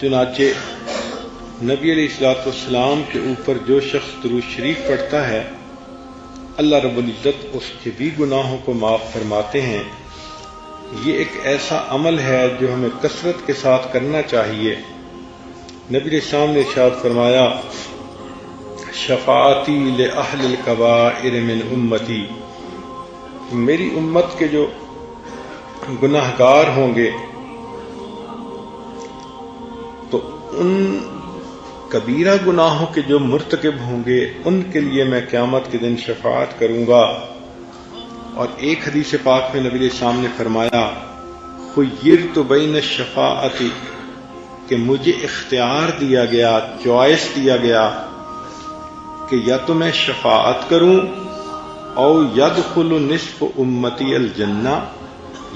چنانچہ نبی علیہ الصلوۃ والسلام کے اوپر جو شخص درود شریف پڑھتا ہے اللہ رب العزت اس کے بھی گناہوں کو معاف فرماتے ہیں۔ یہ ایک ایسا عمل ہے جو ہمیں کثرت کے ساتھ کرنا چاہیے۔ نبی علیہ السلام نے ارشاد فرمایا شفاعتی لأہل الکبائر من امتی، میری امت کے جو گناہ گار ہوں گے تو ان کبیرہ گناہوں کے جو مرتکب ہوں گے ان کے لیے میں قیامت کے دن شفاعت کروں گا۔ اور ایک حدیث پاک میں نبی علیہ السلام نے فرمایا خیرت بین الشفاعت، کہ مجھے اختیار دیا گیا، چوائس دیا گیا کہ یا تو میں شفاعت کروں او یدخل نصف امتی الجنہ،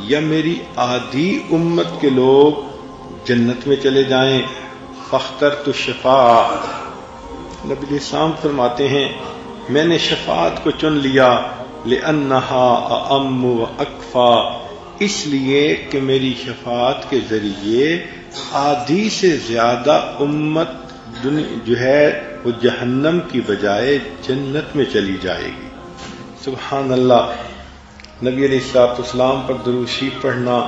یا میری آدھی امت کے لوگ جنت میں چلے جائیں۔ فاخترت الشفاعہ، نبی علیہ السلام فرماتے ہیں میں نے شفاعت کو چن لیا، لأنہا اعم و اکفا، اس لیے کہ میری شفاعت کے ذریعے آدھی سے زیادہ امت جو ہے وہ جہنم کی بجائے جنت میں چلی جائے گی۔ سبحان اللہ۔ نبی علیہ الصلوۃ والسلام پر درود شریف پڑھنا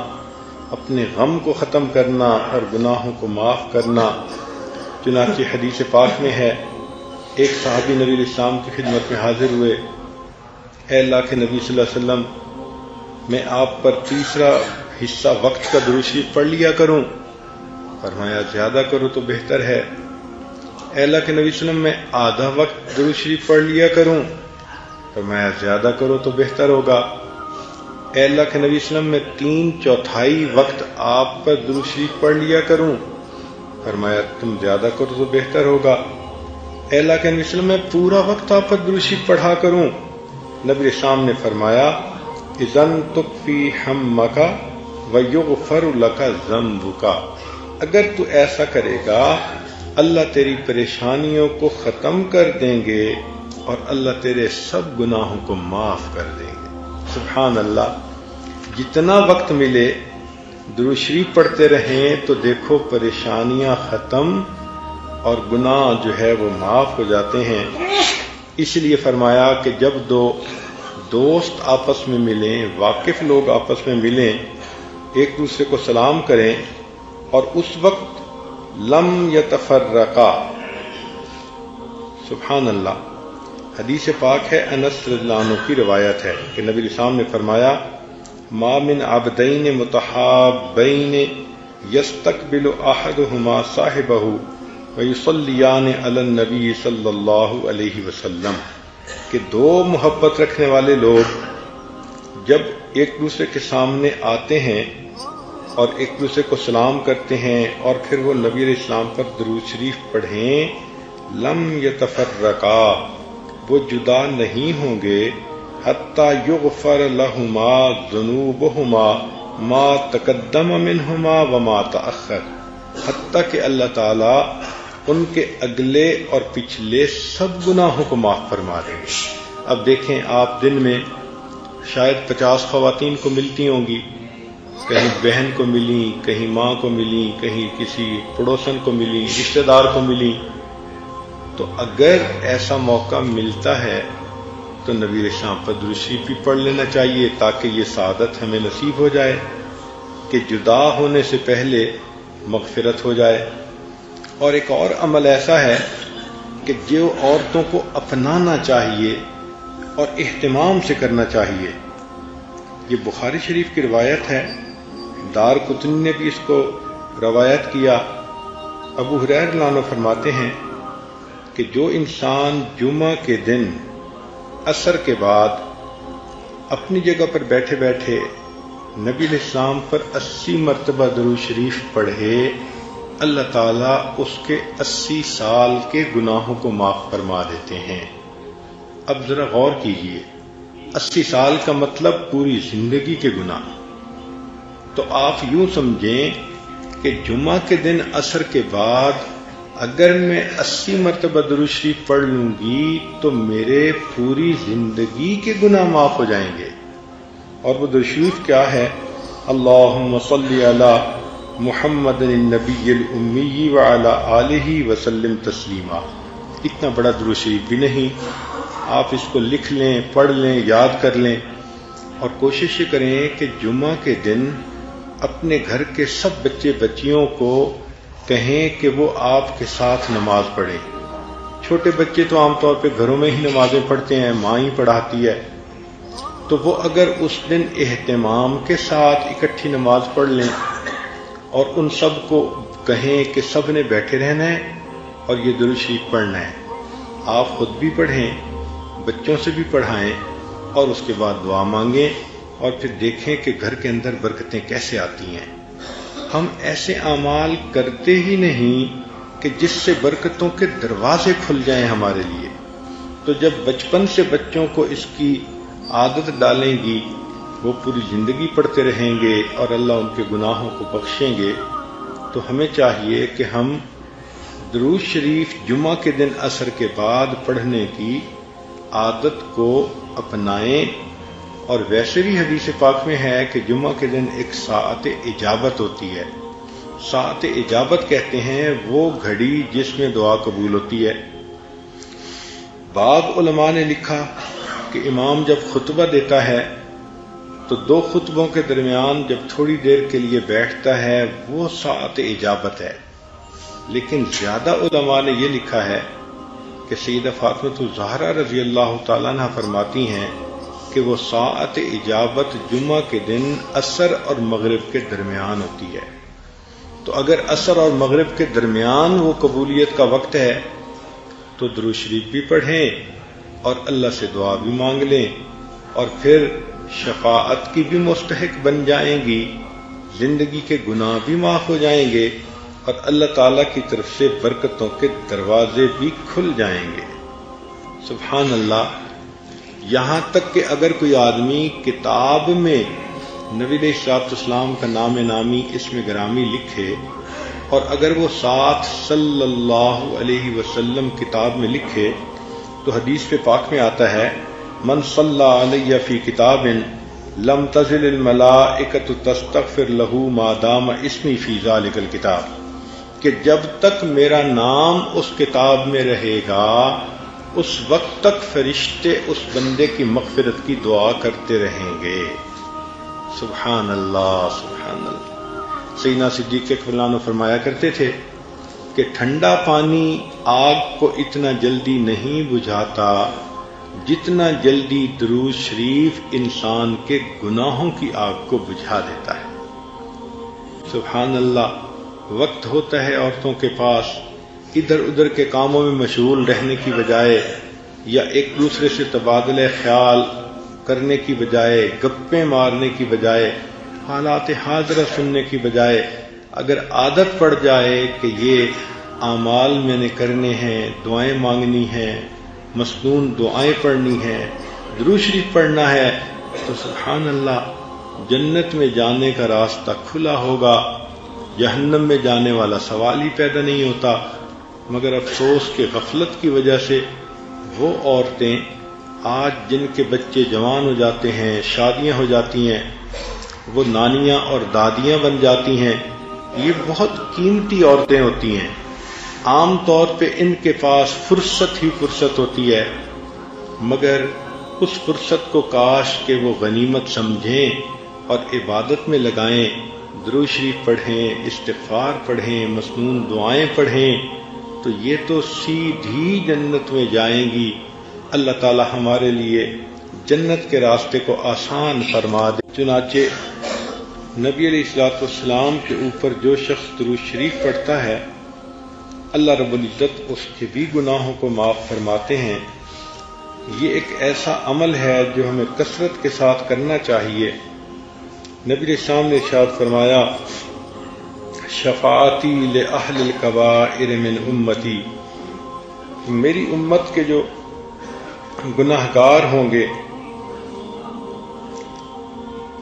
اپنے غم کو ختم کرنا اور گناہوں کو معاف کرنا۔ چنانچہ حدیث پاک میں ہے ایک صحابی نبی علیہ السلام کی خدمت میں حاضر ہوئے، اے اللہ کے نبی صلی اللہ علیہ وسلم، میں آپ پر تیسرا حصہ وقت کا درود شریف پڑھ لیا کروں؟ فرمایا زیادہ کرو تو بہتر ہے۔ اے اللہ کے نبی صلی اللہ علیہ وسلم، میں آدھا وقت درود شریف پڑھ لیا کروں؟ فرمایا زیادہ کرو تو بہتر ہوگا۔ اے اللہ کے نبی صلی اللہ علیہ وسلم، میں 3/4 وقت آپ پر درود شریف پڑھ لیا کروں؟ فرمایا تم زیادہ کرو تو بہتر ہوگا۔ اے اللہ کے نبی صلی اللہ علیہ وسلم، میں پورا وقت آپ پر درود شریف پڑھا کروں؟ نبی علیہ السلام نے فرمایا اذن تکفی ہمک ویغفر لک ذنبک، اگر تو ایسا کرے گا اللہ تیری پریشانیوں کو ختم کر دیں گے اور اللہ تیرے سب گناہوں کو معاف کر دیں گے۔ سبحان اللہ۔ جتنا وقت ملے درود شریف پڑھتے رہیں تو دیکھو پریشانیاں ختم اور گناہ جو ہے وہ معاف ہو جاتے ہیں۔ اس لیے فرمایا کہ جب دو دوست آپس میں ملیں، واقف لوگ آپس میں ملیں، ایک دوسرے کو سلام کریں اور اس وقت لم یتفرقا۔ سبحان اللہ۔ حدیث پاک ہے، انس رضی اللہ عنہ کی روایت ہے کہ نبی علیہ السلام نے فرمایا ما من عبدین متحابین یستقبل احدہما صاحبہ ویصلیان علی النبی صلی اللہ علیہ وسلم، کہ دو محبت رکھنے والے لوگ جب ایک دوسرے کے سامنے آتے ہیں اور ایک دوسرے کو سلام کرتے ہیں اور پھر وہ نبی علیہ السلام پر درود شریف پڑھیں، لم یتفرقا، وہ جدا نہیں ہوں گے، حتی یغفر لہما ذنوبہما ما تقدم منہما وما تأخر، حتی کہ اللہ تعالی ان کے اگلے اور پچھلے سب گناہوں کو معاف فرما دیں گے۔ اب دیکھیں آپ دن میں شاید 50 خواتین کو ملتی ہوں گی، کہیں بہن کو ملی، کہیں ماں کو ملی، کہیں کسی پڑوسن کو ملی، رشتہ دار کو ملی، تو اگر ایسا موقع ملتا ہے تو نبی علیہ السلام پر درود شریف بھی پڑھ لینا چاہیے تاکہ یہ سعادت ہمیں نصیب ہو جائے کہ جدا ہونے سے پہلے مغفرت ہو جائے۔ اور ایک اور عمل ایسا ہے کہ جو عورتوں کو اپنانا چاہیے اور اہتمام سے کرنا چاہیے۔ یہ بخاری شریف کی روایت ہے، دار قطنی نے بھی اس کو روایت کیا۔ ابو ہریرہ رضی اللہ عنہ فرماتے ہیں کہ جو انسان جمعہ کے دن عصر کے بعد اپنی جگہ پر بیٹھے بیٹھے نبی علیہ السلام پر 80 مرتبہ درود شریف پڑھے، اللہ تعالیٰ اس کے 80 سال کے گناہوں کو معاف فرما دیتے ہیں۔ اب ذرا غور کیجئے، 80 سال کا مطلب پوری زندگی کے گناہ۔ تو آپ یوں سمجھیں کہ جمعہ کے دن عصر کے بعد اگر میں 80 مرتبہ درود شریف پڑھ لوں گی تو میرے پوری زندگی کے گناہ معاف ہو جائیں گے۔ اور وہ درود شریف کیا ہے؟ اللہم صلی علی محمد النبی الامی وعلی آلہ وسلم تسلیما۔ اتنا بڑا درود شریف بھی نہیں، آپ اس کو لکھ لیں، پڑھ لیں، یاد کر لیں، اور کوشش کریں کہ جمعہ کے دن اپنے گھر کے سب بچے بچیوں کو کہیں کہ وہ آپ کے ساتھ نماز پڑھیں۔ چھوٹے بچے تو عام طور پہ گھروں میں ہی نمازیں پڑھتے ہیں، ماں ہی پڑھاتی ہے، تو وہ اگر اس دن اہتمام کے ساتھ اکٹھی نماز پڑھ لیں اور ان سب کو کہیں کہ سب نے بیٹھے رہنا ہے اور یہ درود شریف پڑھنا ہے، آپ خود بھی پڑھیں، بچوں سے بھی پڑھائیں، اور اس کے بعد دعا مانگیں، اور پھر دیکھیں کہ گھر کے اندر برکتیں کیسے آتی ہیں۔ ہم ایسے اعمال کرتے ہی نہیں کہ جس سے برکتوں کے دروازے کھل جائیں ہمارے لیے۔ تو جب بچپن سے بچوں کو اس کی عادت ڈالیں گی، وہ پوری زندگی پڑھتے رہیں گے اور اللہ ان کے گناہوں کو بخشیں گے۔ تو ہمیں چاہیے کہ ہم درود شریف جمعہ کے دن عصر کے بعد پڑھنے کی عادت کو اپنائیں، اور ویسے بھی حدیث پاک میں ہے کہ جمعہ کے دن ایک ساعت اجابت ہوتی ہے۔ ساعت اجابت کہتے ہیں وہ گھڑی جس میں دعا قبول ہوتی ہے۔ بعض علماء نے لکھا کہ امام جب خطبہ دیتا ہے تو دو خطبوں کے درمیان جب تھوڑی دیر کے لیے بیٹھتا ہے وہ ساعت اجابت ہے، لیکن زیادہ علماء نے یہ لکھا ہے کہ سیدہ فاطمہ الزہرا رضی اللہ تعالیٰ عنہ فرماتی ہیں کہ وہ ساعت اجابت جمعہ کے دن عصر اور مغرب کے درمیان ہوتی ہے۔ تو اگر عصر اور مغرب کے درمیان وہ قبولیت کا وقت ہے تو درود شریف بھی پڑھیں اور اللہ سے دعا بھی مانگ لیں، اور پھر شفاعت کی بھی مستحق بن جائیں گی، زندگی کے گناہ بھی معاف ہو جائیں گے، اور اللہ تعالیٰ کی طرف سے برکتوں کے دروازے بھی کھل جائیں گے۔ سبحان اللہ۔ یہاں تک کہ اگر کوئی آدمی کتاب میں نبی علیہ الصلوۃ والسلام کا نام نامی اسم گرامی لکھے، اور اگر وہ ساتھ صلی اللہ علیہ وسلم کتاب میں لکھے، تو حدیث پہ پاک میں آتا ہے من صلی علیہ فی کتاب لم تزل الملائکۃ تستغفر له ما دام اسمی فی ذلک الکتاب، کہ جب تک میرا نام اس کتاب میں رہے گا اس وقت تک فرشتے اس بندے کی مغفرت کی دعا کرتے رہیں گے۔ سبحان اللہ، سبحان اللہ۔ سیدنا صدیق اکبر عنہ فرمایا کرتے تھے کہ ٹھنڈا پانی آگ کو اتنا جلدی نہیں بجھاتا جتنا جلدی درود شریف انسان کے گناہوں کی آگ کو بجھا دیتا ہے۔ سبحان اللہ۔ وقت ہوتا ہے عورتوں کے پاس ادھر ادھر کے کاموں میں مشغول رہنے کی بجائے، یا ایک دوسرے سے تبادلہ خیال کرنے کی بجائے، گپیں مارنے کی بجائے، حالات حاضرہ سننے کی بجائے، اگر عادت پڑ جائے کہ یہ اعمال میں نے کرنے ہیں، دعائیں مانگنی ہیں، مسنون دعائیں پڑھنی ہیں، درود شریف پڑھنا ہے، تو سبحان اللہ، جنت میں جانے کا راستہ کھلا ہوگا، جہنم میں جانے والا سوال ہی پیدا نہیں ہوتا۔ مگر افسوس کہ غفلت کی وجہ سے وہ عورتیں آج جن کے بچے جوان ہو جاتے ہیں، شادیاں ہو جاتی ہیں، وہ نانیاں اور دادیاں بن جاتی ہیں، یہ بہت قیمتی عورتیں ہوتی ہیں۔ عام طور پہ ان کے پاس فرصت ہی فرصت ہوتی ہے، مگر اس فرصت کو کاش کہ وہ غنیمت سمجھیں اور عبادت میں لگائیں، درود شریف پڑھیں، استغفار پڑھیں، مسنون دعائیں پڑھیں، تو یہ تو سیدھی جنت میں جائیں گی۔ اللہ تعالی ہمارے لیے جنت کے راستے کو آسان فرما دے۔ چنانچہ نبی علیہ الصلوۃ والسلام کے اوپر جو شخص درود شریف پڑھتا ہے، اللہ رب العزت اس کے بھی گناہوں کو معاف فرماتے ہیں۔ یہ ایک ایسا عمل ہے جو ہمیں کثرت کے ساتھ کرنا چاہیے۔ نبی علیہ السلام نے ارشاد فرمایا شفاعتی لأہل الکبائر من امتی، میری امت کے جو گناہگار ہوں گے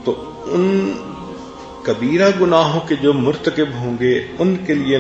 تو ان کبیرہ گناہوں کے جو مرتکب ہوں گے ان کے لیے